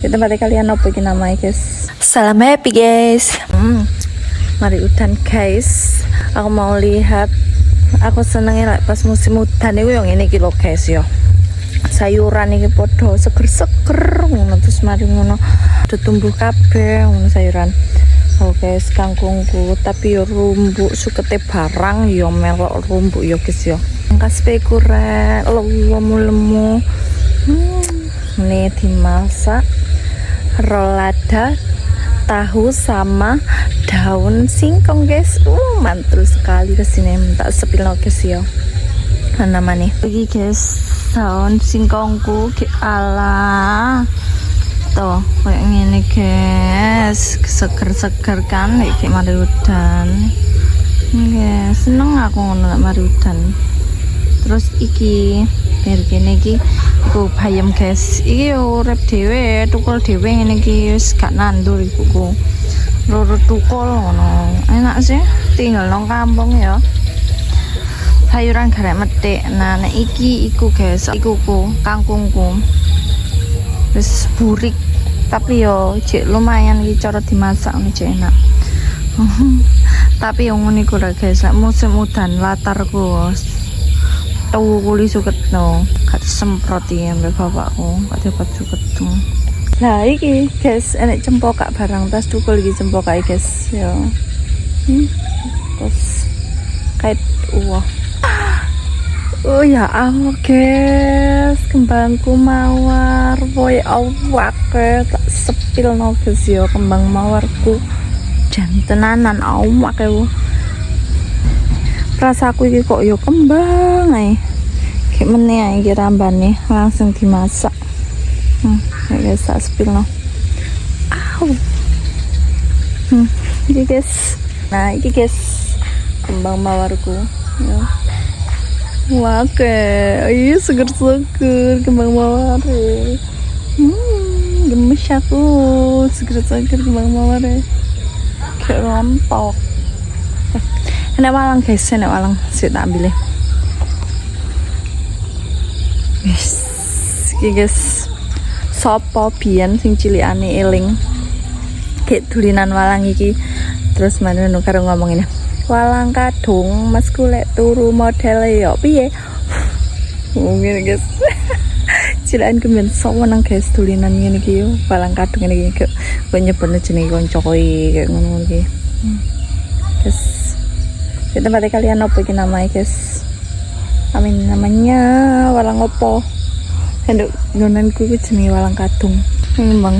Di tempat kalian apa iki namanya guys? Salam happy guys. Mari udan guys. Aku mau lihat. Aku senengnya pas musim udan itu yang ini kilo guys yo. Sayuran iki podo seger-seger ngono terus mari ngono tumbuh kabeh ngono sayuran. Oh guys, kangkungku tapi yo rumbuk sukete barang yo melok rumbuk yo guys yo. Angkas pekuran lemu-lemu. Ini dimasak rolada tahu sama daun singkong guys. Mantul sekali kesini tak sepil guys ya. Nama nih lagi guys daun singkongku ke ala tuh kayak gini guys, seger-seger kan kayak mari udan guys. Seneng aku ngono mari udan. Terus iki biar gini iki iku bayam guys, iki urip dhewe tukul dhewe ngene iki wis gak nandur ibuku loro tukul ngono enak sih tinggal nang kampung ya sayuran garek metik. Nah nek iki iku guys ikuku kangkungku wis burik tapi yo cek lumayan iki cara dimasak cek enak. Tapi yang ngene iku guys musim udan latarku tahu kuli suket no gak disemprot ya mbak bapakku gak dapat suket tuh. Nah iki guys enek cempokak barang tas tukul iki cempokak guys ya. Terus kait oh ya Allah guys kembangku mawar boy awak tak sepil no guys ya kembang mawarku jantenanan awak ya. Rasaku iki kok yo kembang ae. Kayak meneh ae iki rambane langsung dimasak. Guys, tak spill no. Iki guys. Nah, iki guys kembang mawarku. Ya. Wah, iya seger-seger kembang mawar. Gemes aku seger-seger kembang mawar. Kayak rontok. Enak walang guys, enak walang sih tak ambil guys. Sopo biyen sing cilikane eling kayak dulinan walang iki. Terus mana karo ngomong ini walang kadung mas kulek turu model yo piye ngene guys. Cilakan kemen seneng guys dulinan ngene iki yo walang kadung ngene iki kok nyebutne jenenge kancaku kayak ngono iki guys. Di tempat kalian apa iki namanya guys? Amin namanya walang opo. Henduk nonanku ku jenenge walang kadung. Bang